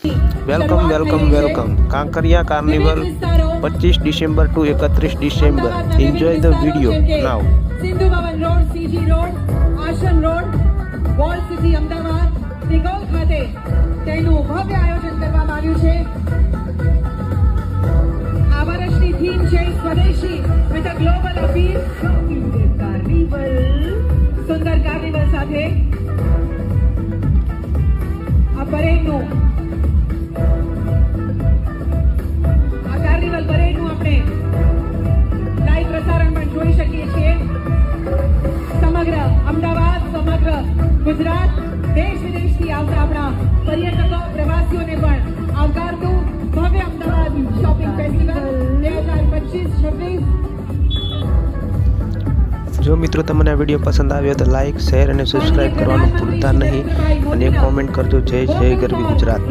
Welcome welcome welcome Kankaria carnival 25 December to 31 December. Enjoy the video now. Sindhu Bhavan road, CG road, Ashram road, wall city Ahmedabad, દિગોલ ખાતે તેનું ભવ્ય આયોજન કરવામાં આવ્યું છે. આ વર્ષની થીમ છે સ્વદેશી with a global appeal. Carnival, Sundar carnival સાથે આ પરેડનું આપણે લાઈવ પ્રસારણ પણ જોઈ શકીએ છીએ. સમગ્ર અમદાવાદ, સમગ્ર ગુજરાત, દેશ વિદેશથી આવતા આપણા પર્યટકો, પ્રવાસીઓને પણ આવકારતું ભવ્ય અમદાવાદ શોપિંગ ફેસ્ટિવલ 2025. જો મિત્રો તમને આ વિડીયો પસંદ આવ્યો તો લાઈક, શેર અને સબસ્ક્રાઇબ કરવાનું ભૂલતા નહીં અને એક કોમેન્ટ કરજો. જય જય ગરવી ગુજરાત.